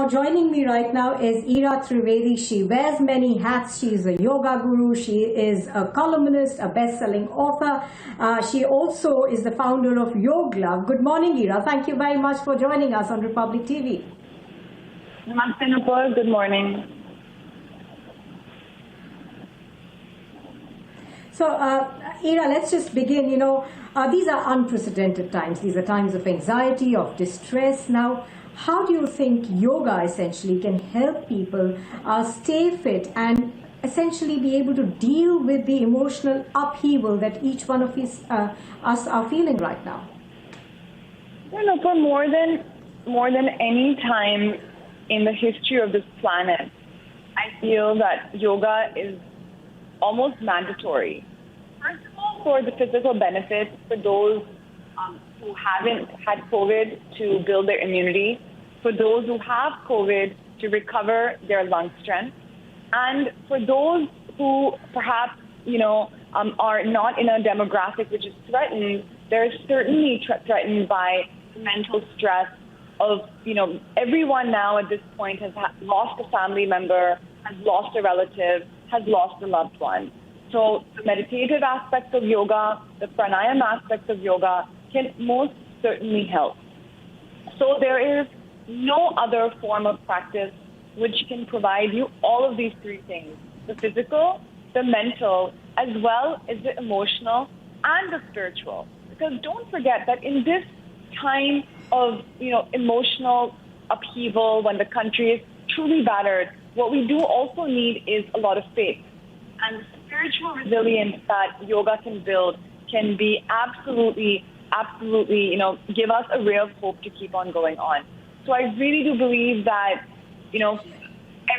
Now joining me right now is Ira Trivedi. She wears many hats. She is a yoga guru. She is a columnist, a best-selling author. She also is the founder of Yoglove. Good morning, Ira. Thank you very much for joining us on Republic TV. Namaste, Nupur. Good morning. So, Ira, let's just begin. These are unprecedented times. These are times of anxiety, of distress. Now, how do you think yoga essentially can help people stay fit and essentially be able to deal with the emotional upheaval that each one of us are feeling right now? For more than any time in the history of this planet, I feel that yoga is almost mandatory. First of all, for the physical benefits for those who haven't had COVID to build their immunity, for those who have COVID to recover their lung strength, and for those who perhaps are not in a demographic which is threatened. They're certainly threatened by mental stress of everyone now at this point has lost a family member, has lost a relative, has lost a loved one. So the meditative aspects of yoga, the pranayama aspects of yoga can most certainly help. So there is no other form of practice which can provide you all of these three things: the physical, the mental, as well as the emotional and the spiritual. Because don't forget that in this time of emotional upheaval, when the country is truly battered, what we do also need is a lot of faith. And the spiritual resilience that yoga can build can be absolutely, give us a ray of hope to keep on going on. So I really do believe that,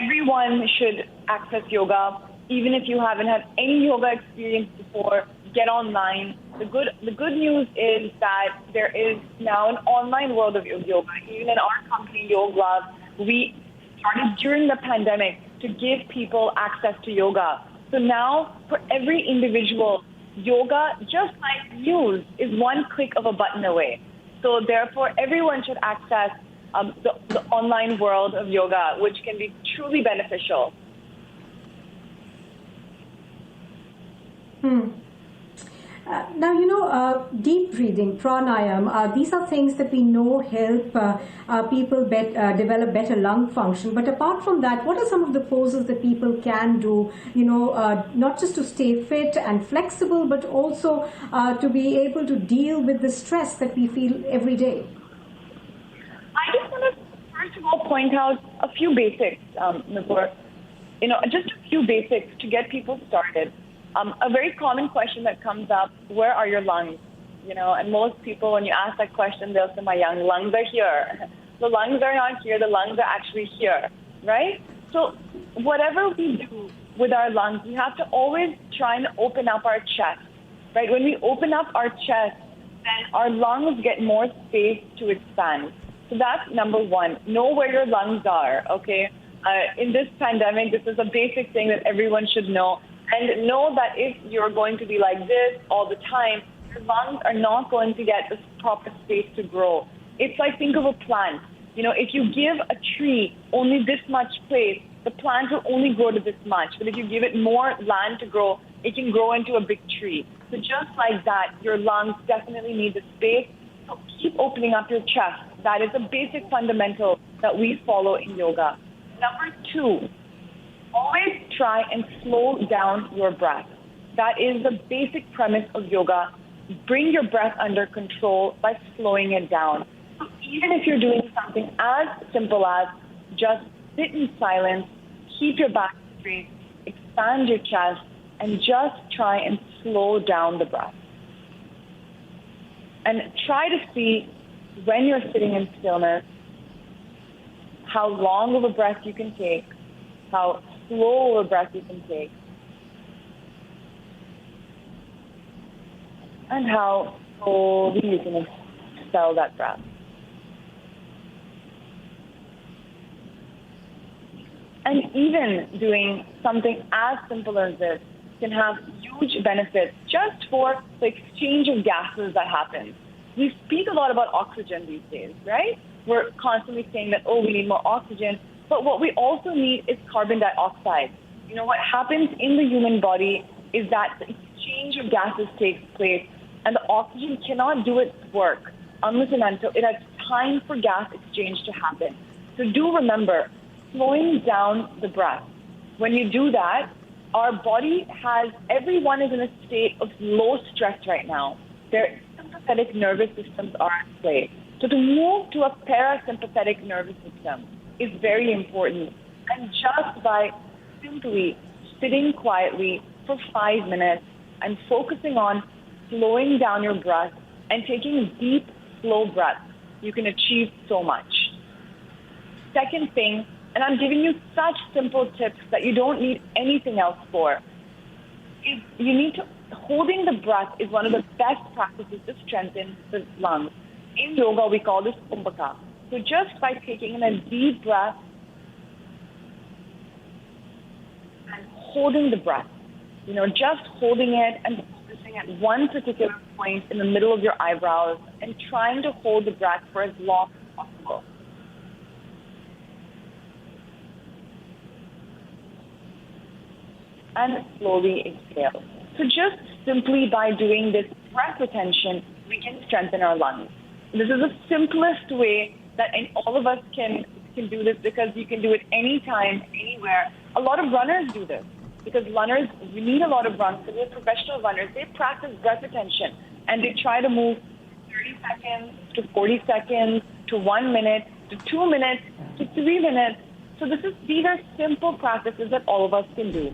everyone should access yoga. Even if you haven't had any yoga experience before, get online. The good news is that there is now an online world of yoga. Even in our company, Yoglove, we started during the pandemic to give people access to yoga. So now, for every individual, yoga, just like news, is one click of a button away. So therefore, everyone should access the online world of yoga, which can be truly beneficial. Now, deep breathing, pranayam, these are things that we know help people develop better lung function. But apart from that, what are some of the poses that people can do, not just to stay fit and flexible, but also to be able to deal with the stress that we feel every day? I just want to, first of all, point out a few basics, Nupur. Just a few basics to get people started. A very common question that comes up: where are your lungs? And most people, when you ask that question, they'll say, my young lungs are here. The lungs are not here, the lungs are actually here, right? So whatever we do with our lungs, we have to always try and open up our chest, right? When we open up our chest, then our lungs get more space to expand. So that's number one. Know where your lungs are, okay? In this pandemic, this is a basic thing that everyone should know. And know that if you're going to be like this all the time, your lungs are not going to get the proper space to grow. It's like, think of a plant. If you give a tree only this much place, the plant will only grow to this much. But if you give it more land to grow, it can grow into a big tree. So just like that, your lungs definitely need the space. So keep opening up your chest. That is a basic fundamental that we follow in yoga. Number two, always try and slow down your breath. That is the basic premise of yoga. Bring your breath under control by slowing it down. So even if you're doing something as simple as just sit in silence, keep your back straight, expand your chest, and just try and slow down the breath. And try to see, when you're sitting in stillness, how long of a breath you can take, how slow of a breath you can take, and how slowly you can expel that breath. And even doing something as simple as this can have huge benefits just for the exchange of gases that happens. We speak a lot about oxygen these days, right? we're constantly saying that, oh, we need more oxygen. But what we also need is carbon dioxide. You know, what happens in the human body is that the exchange of gases takes place, and the oxygen cannot do its work unless and until it has time for gas exchange to happen. So do remember, slowing down the breath. When you do that, our body everyone is in a state of low stress right now. Their sympathetic nervous systems are at play. So to move to a parasympathetic nervous system is very important. And just by simply sitting quietly for 5 minutes and focusing on slowing down your breath and taking deep, slow breaths, you can achieve so much. Second thing, and I'm giving you such simple tips that you don't need anything else for, is holding the breath is one of the best practices to strengthen the lungs. In yoga, we call this kumbhaka. So just by taking in a deep breath and holding the breath, just holding it and focusing at one particular point in the middle of your eyebrows and trying to hold the breath for as long as possible. And slowly exhale. So just simply by doing this breath retention, we can strengthen our lungs. This is the simplest way that all of us can do this, because you can do it anytime, anywhere. A lot of runners do this because runners, we need a lot of runs. So they're professional runners. They practice breath retention and they try to move 30 seconds to 40 seconds to 1 minute to 2 minutes to 3 minutes. So these are simple practices that all of us can do.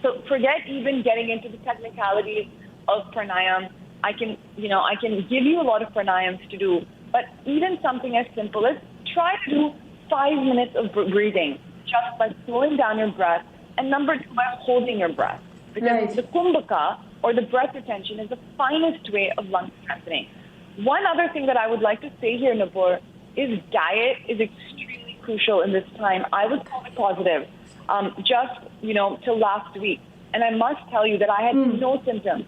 So forget even getting into the technicalities of pranayam. I can give you a lot of pranayams to do, but even something as simple as try to do 5 minutes of breathing just by slowing down your breath, and number 2, by holding your breath. Because the kumbhaka, or the breath retention, is the finest way of lung strengthening. One other thing that I would like to say here, Nupur, is diet is extremely crucial in this time. I was COVID positive till last week. And I must tell you that I had no symptoms,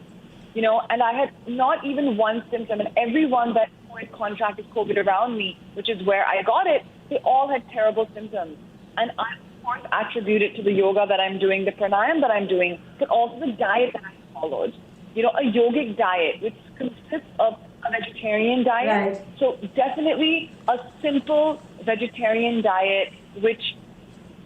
and I had not even one symptom. And everyone that had contracted COVID around me, which is where I got it, they all had terrible symptoms. And I, of course, attribute it to the yoga that I'm doing, the pranayam that I'm doing, but also the diet that I followed. A yogic diet, which consists of a vegetarian diet. Right. So definitely a simple vegetarian diet, which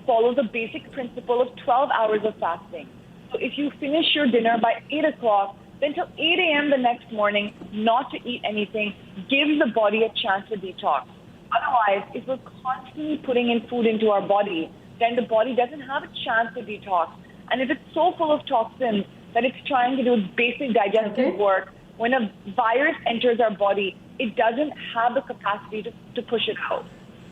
follows a basic principle of 12 hours of fasting. So if you finish your dinner by 8 o'clock, then till 8 a.m. the next morning, not to eat anything, gives the body a chance to detox. Otherwise, if we're constantly putting in food into our body, then the body doesn't have a chance to detox. And if it's so full of toxins that it's trying to do basic digestive work, when a virus enters our body, it doesn't have the capacity to push it out.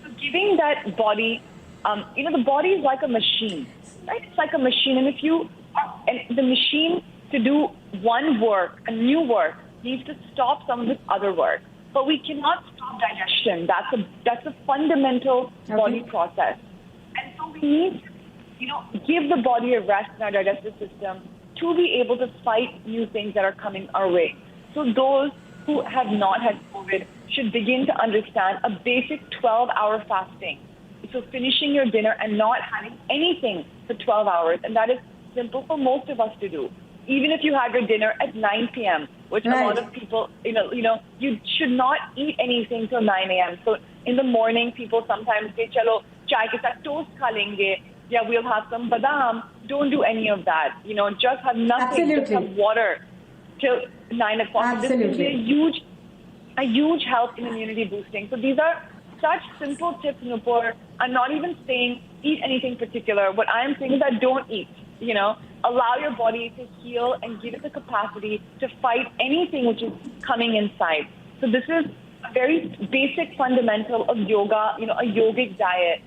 So giving that body, the body is like a machine, right? It's like a machine. And the machine, to do one work, a new work, needs to stop some of its other work. But we cannot stop digestion. That's a fundamental body process. And so we need to, give the body a rest in our digestive system to be able to fight new things that are coming our way. So those who have not had COVID should begin to understand a basic 12-hour fasting. So finishing your dinner and not having anything for 12 hours. And that is simple for most of us to do. Even if you have your dinner at 9 p.m., which a lot of people, you should not eat anything till 9 a.m. So in the morning, people sometimes say, chalo, chai ke saath toast kha lenge. Yeah, we'll have some badam. Don't do any of that. Just have nothing. Just have water till 9 o'clock. This can be a huge help in immunity boosting. So these are such simple tips, Nupur. I'm not even saying eat anything particular. What I'm saying is that don't eat. Allow your body to heal and give it the capacity to fight anything which is coming inside. So this is a very basic fundamental of yoga, a yogic diet,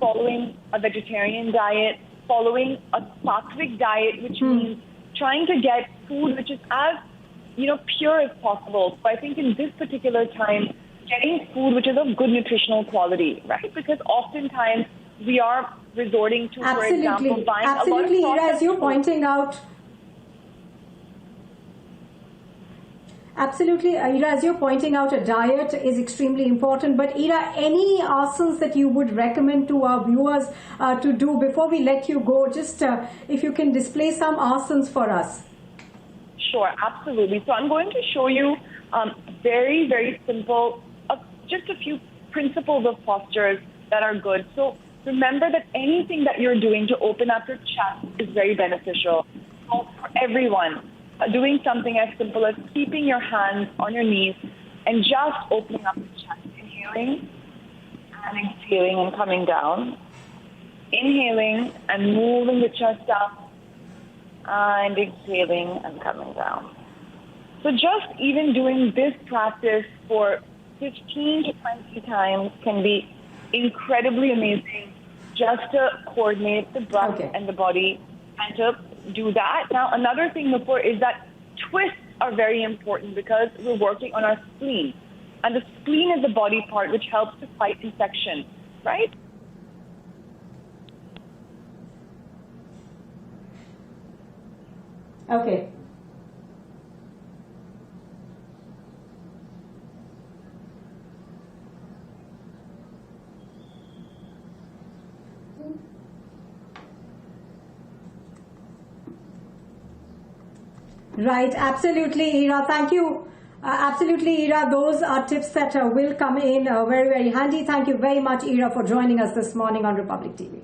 following a vegetarian diet, following a sattvic diet, which means trying to get food which is as, pure as possible. So I think in this particular time, getting food which is of good nutritional quality, right? Because oftentimes we are resorting to, for example, buying a lot of processed as you're pointing out. Absolutely, Ira, as you're pointing out, a diet is extremely important. But Ira, any asanas that you would recommend to our viewers to do before we let you go? Just if you can display some asanas for us. Sure, absolutely. So I'm going to show you very, very simple, just a few principles of postures that are good. So remember that anything that you're doing to open up your chest is very beneficial. So for everyone, doing something as simple as keeping your hands on your knees and just opening up the chest, inhaling and exhaling and coming down. Inhaling and moving the chest up and exhaling and coming down. So just even doing this practice for 15 to 20 times can be incredibly amazing just to coordinate the breath and the body and to do that. Now, another thing, Nupur, is that twists are very important because we're working on our spleen. And the spleen is the body part which helps to fight infection, right? Okay. Right, absolutely, Ira. Thank you. Absolutely, Ira. Those are tips that will come in very, very handy. Thank you very much, Ira, for joining us this morning on Republic TV.